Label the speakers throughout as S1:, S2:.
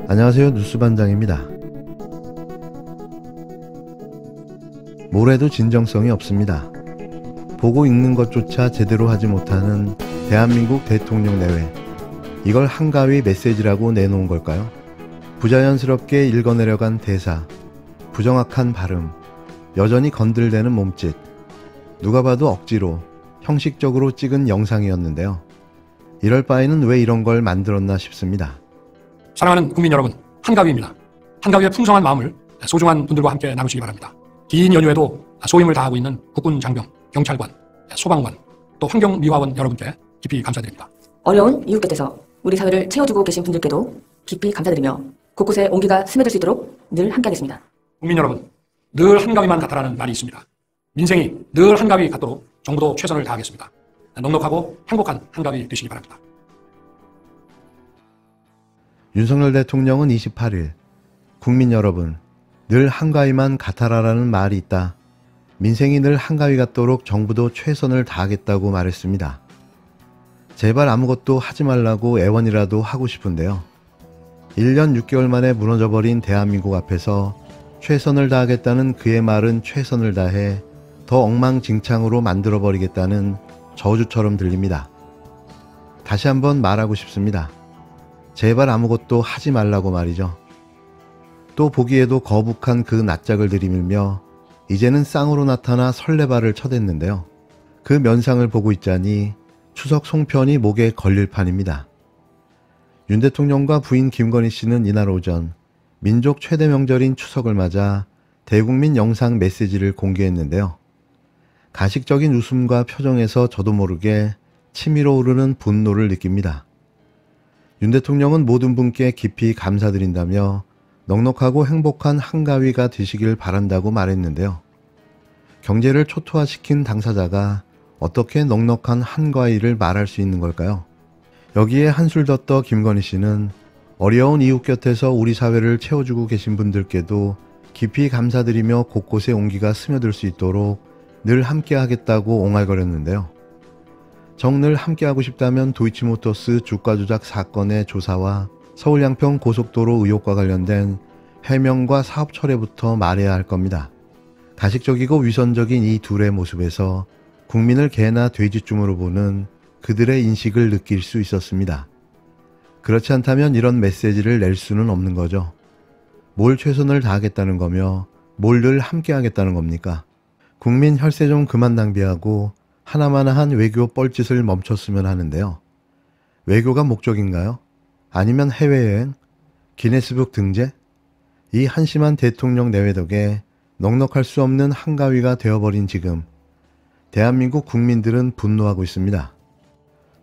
S1: 안녕하세요. 뉴스반장입니다. 뭘 해도 진정성이 없습니다. 보고 읽는 것조차 제대로 하지 못하는 대한민국 대통령 내외. 이걸 한가위 메시지라고 내놓은 걸까요? 부자연스럽게 읽어내려간 대사, 부정확한 발음, 여전히 건들대는 몸짓. 누가 봐도 억지로, 형식적으로 찍은 영상이었는데요. 이럴 바에는 왜 이런 걸 만들었나 싶습니다.
S2: 사랑하는 국민 여러분, 한가위입니다. 한가위의 풍성한 마음을 소중한 분들과 함께 나누시기 바랍니다. 긴 연휴에도 소임을 다하고 있는 국군 장병, 경찰관, 소방관, 또 환경미화원 여러분께 깊이 감사드립니다.
S3: 어려운 이웃 곁에서 우리 사회를 채워주고 계신 분들께도 깊이 감사드리며 곳곳에 온기가 스며들 수 있도록 늘 함께하겠습니다. 국민
S2: 여러분, 늘 한가위만 같아라는 말이 있습니다. 민생이 늘 한가위 같도록 정부도 최선을 다하겠습니다. 넉넉하고 행복한 한가위 되시기 바랍니다.
S1: 윤석열 대통령은 28일 국민 여러분, 늘 한가위만 같아라라는 말이 있다. 민생이 늘 한가위 같도록 정부도 최선을 다하겠다고 말했습니다. 제발 아무것도 하지 말라고 애원이라도 하고 싶은데요. 1년 6개월 만에 무너져버린 대한민국 앞에서 최선을 다하겠다는 그의 말은 최선을 다해 더 엉망진창으로 만들어버리겠다는 저주처럼 들립니다. 다시 한번 말하고 싶습니다. 제발 아무것도 하지 말라고 말이죠. 또 보기에도 거북한 그 낯짝을 들이밀며 이제는 쌍으로 나타나 설레발을 쳐댔는데요. 그 면상을 보고 있자니 추석 송편이 목에 걸릴 판입니다. 윤 대통령과 부인 김건희 씨는 이날 오전 민족 최대 명절인 추석을 맞아 대국민 영상 메시지를 공개했는데요. 가식적인 웃음과 표정에서 저도 모르게 치밀어 오르는 분노를 느낍니다. 윤 대통령은 모든 분께 깊이 감사드린다며 넉넉하고 행복한 한가위가 되시길 바란다고 말했는데요. 경제를 초토화시킨 당사자가 어떻게 넉넉한 한가위를 말할 수 있는 걸까요? 여기에 한술 더 떠 김건희 씨는 어려운 이웃 곁에서 우리 사회를 채워주고 계신 분들께도 깊이 감사드리며 곳곳에 온기가 스며들 수 있도록 늘 함께 하겠다고 옹알거렸는데요. 정늘 함께하고 싶다면 도이치모터스 주가 조작 사건의 조사와 서울 양평 고속도로 의혹과 관련된 해명과 사업 철회부터 말해야 할 겁니다. 가식적이고 위선적인 이 둘의 모습에서 국민을 개나 돼지쯤으로 보는 그들의 인식을 느낄 수 있었습니다. 그렇지 않다면 이런 메시지를 낼 수는 없는 거죠. 뭘 최선을 다하겠다는 거며 뭘 늘 함께하겠다는 겁니까? 국민 혈세 좀 그만 낭비하고 하나마나한 외교 뻘짓을 멈췄으면 하는데요. 외교가 목적인가요? 아니면 해외여행? 기네스북 등재? 이 한심한 대통령 내외 덕에 넉넉할 수 없는 한가위가 되어버린 지금 대한민국 국민들은 분노하고 있습니다.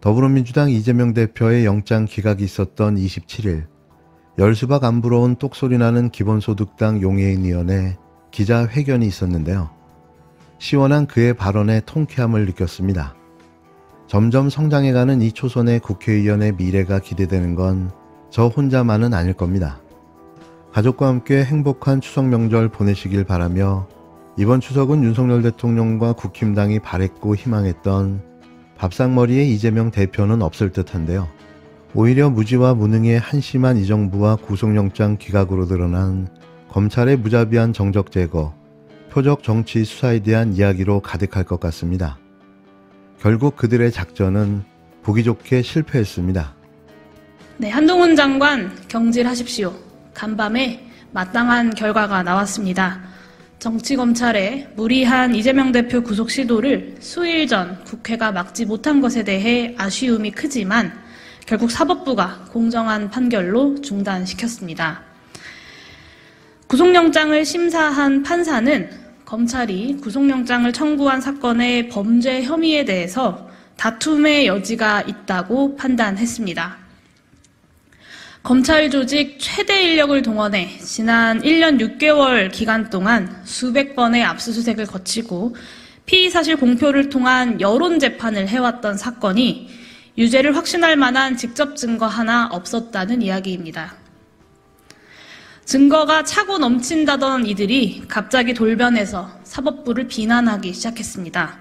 S1: 더불어민주당 이재명 대표의 영장 기각이 있었던 27일 열수박 안 부러운 똑소리나는 기본소득당 용해인위원회 기자회견이 있었는데요. 시원한 그의 발언에 통쾌함을 느꼈습니다. 점점 성장해가는 이 초선의 국회의원의 미래가 기대되는 건 저 혼자만은 아닐 겁니다. 가족과 함께 행복한 추석 명절 보내시길 바라며 이번 추석은 윤석열 대통령과 국힘당이 바랬고 희망했던 밥상머리의 이재명 대표는 없을 듯한데요. 오히려 무지와 무능의 한심한 이 정부와 구속영장 기각으로 드러난 검찰의 무자비한 정적 제거, 표적 정치 수사에 대한 이야기로 가득할 것 같습니다. 결국 그들의 작전은 보기 좋게 실패했습니다.
S4: 네, 한동훈 장관 경질하십시오. 간밤에 마땅한 결과가 나왔습니다. 정치검찰의 무리한 이재명 대표 구속 시도를 수일 전 국회가 막지 못한 것에 대해 아쉬움이 크지만 결국 사법부가 공정한 판결로 중단시켰습니다. 구속영장을 심사한 판사는 검찰이 구속영장을 청구한 사건의 범죄 혐의에 대해서 다툼의 여지가 있다고 판단했습니다. 검찰 조직 최대 인력을 동원해 지난 1년 6개월 기간 동안 수백 번의 압수수색을 거치고 피의사실 공표를 통한 여론 재판을 해왔던 사건이 유죄를 확신할 만한 직접 증거 하나 없었다는 이야기입니다. 증거가 차고 넘친다던 이들이 갑자기 돌변해서 사법부를 비난하기 시작했습니다.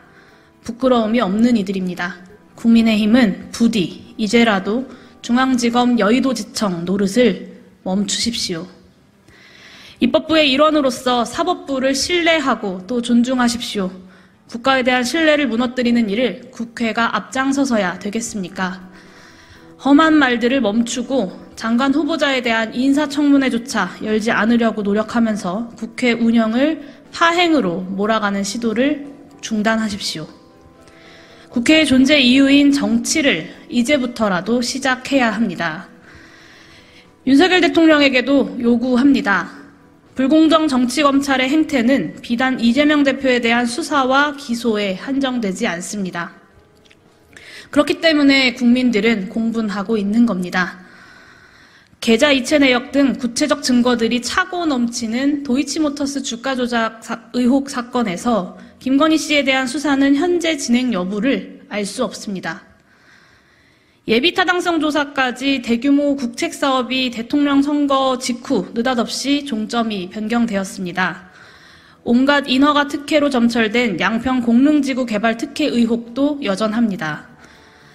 S4: 부끄러움이 없는 이들입니다. 국민의힘은 부디 이제라도 중앙지검 여의도지청 노릇을 멈추십시오. 입법부의 일원으로서 사법부를 신뢰하고 또 존중하십시오. 국가에 대한 신뢰를 무너뜨리는 일을 국회가 앞장서서야 되겠습니까? 험한 말들을 멈추고 장관 후보자에 대한 인사청문회조차 열지 않으려고 노력하면서 국회 운영을 파행으로 몰아가는 시도를 중단하십시오. 국회의 존재 이유인 정치를 이제부터라도 시작해야 합니다. 윤석열 대통령에게도 요구합니다. 불공정 정치검찰의 행태는 비단 이재명 대표에 대한 수사와 기소에 한정되지 않습니다. 그렇기 때문에 국민들은 공분하고 있는 겁니다. 계좌 이체 내역 등 구체적 증거들이 차고 넘치는 도이치모터스 주가 조작 의혹 사건에서 김건희 씨에 대한 수사는 현재 진행 여부를 알 수 없습니다. 예비 타당성 조사까지 대규모 국책 사업이 대통령 선거 직후 느닷없이 종점이 변경되었습니다. 온갖 인허가 특혜로 점철된 양평 공릉지구 개발 특혜 의혹도 여전합니다.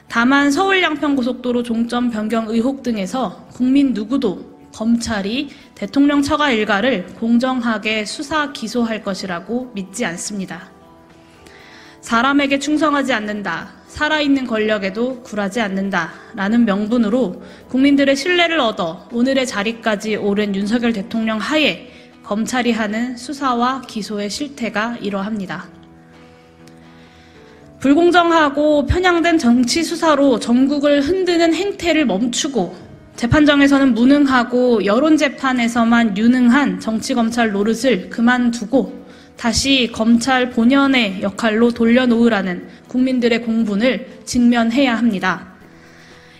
S4: 다만 서울 양평고속도로 종점 변경 의혹 등에서 국민 누구도 검찰이 대통령 처가 일가를 공정하게 수사 기소할 것이라고 믿지 않습니다. 사람에게 충성하지 않는다, 살아있는 권력에도 굴하지 않는다라는 명분으로 국민들의 신뢰를 얻어 오늘의 자리까지 오른 윤석열 대통령 하에 검찰이 하는 수사와 기소의 실태가 이러합니다. 불공정하고 편향된 정치 수사로 전국을 흔드는 행태를 멈추고 재판정에서는 무능하고 여론재판에서만 유능한 정치검찰 노릇을 그만두고 다시 검찰 본연의 역할로 돌려놓으라는 국민들의 공분을 직면해야 합니다.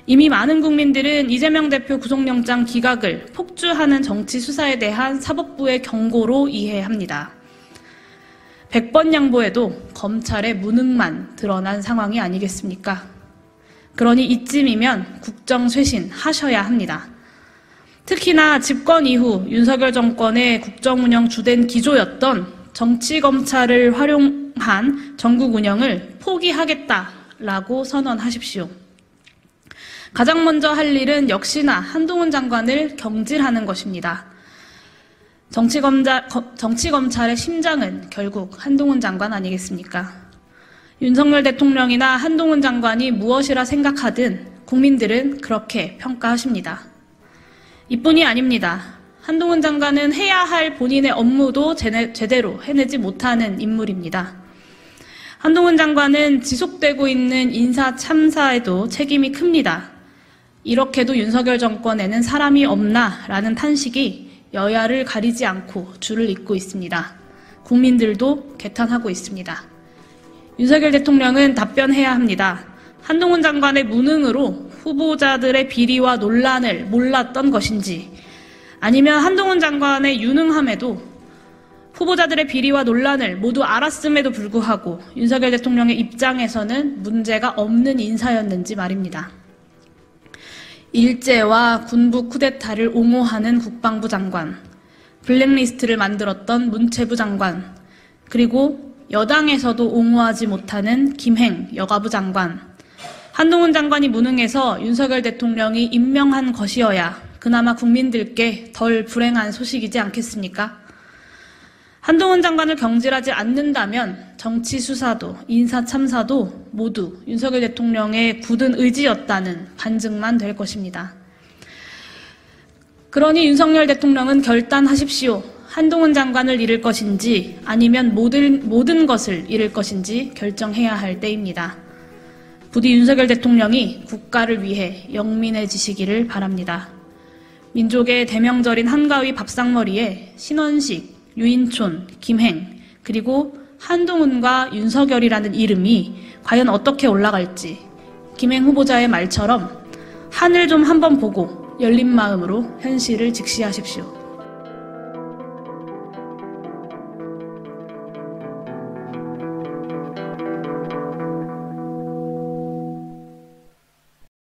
S4: 이미 많은 국민들은 이재명 대표 구속영장 기각을 폭주하는 정치 수사에 대한 사법부의 경고로 이해합니다. 100번 양보해도 검찰의 무능만 드러난 상황이 아니겠습니까? 그러니 이쯤이면 국정쇄신 하셔야 합니다. 특히나 집권 이후 윤석열 정권의 국정운영 주된 기조였던 정치검찰을 활용한 전국 운영을 포기하겠다라고 선언하십시오. 가장 먼저 할 일은 역시나 한동훈 장관을 경질하는 것입니다. 정치검찰의 심장은 결국 한동훈 장관 아니겠습니까? 윤석열 대통령이나 한동훈 장관이 무엇이라 생각하든 국민들은 그렇게 평가하십니다. 이뿐이 아닙니다. 한동훈 장관은 해야 할 본인의 업무도 제대로 해내지 못하는 인물입니다. 한동훈 장관은 지속되고 있는 인사 참사에도 책임이 큽니다. 이렇게도 윤석열 정권에는 사람이 없나라는 탄식이 여야를 가리지 않고 줄을 잇고 있습니다. 국민들도 개탄하고 있습니다. 윤석열 대통령은 답변해야 합니다. 한동훈 장관의 무능으로 후보자들의 비리와 논란을 몰랐던 것인지, 아니면 한동훈 장관의 유능함에도 후보자들의 비리와 논란을 모두 알았음에도 불구하고 윤석열 대통령의 입장에서는 문제가 없는 인사였는지 말입니다. 일제와 군부 쿠데타를 옹호하는 국방부 장관, 블랙리스트를 만들었던 문체부 장관, 그리고 여당에서도 옹호하지 못하는 김행 여가부 장관, 한동훈 장관이 무능해서 윤석열 대통령이 임명한 것이어야 그나마 국민들께 덜 불행한 소식이지 않겠습니까? 한동훈 장관을 경질하지 않는다면 정치 수사도 인사 참사도 모두 윤석열 대통령의 굳은 의지였다는 반증만 될 것입니다. 그러니 윤석열 대통령은 결단하십시오. 한동훈 장관을 잃을 것인지 아니면 모든 것을 잃을 것인지 결정해야 할 때입니다. 부디 윤석열 대통령이 국가를 위해 영민해지시기를 바랍니다. 민족의 대명절인 한가위 밥상머리에 신원식, 유인촌, 김행, 그리고 한동훈과 윤석열이라는 이름이 과연 어떻게 올라갈지 김행 후보자의 말처럼 하늘 좀 한번 보고 열린 마음으로 현실을 직시하십시오.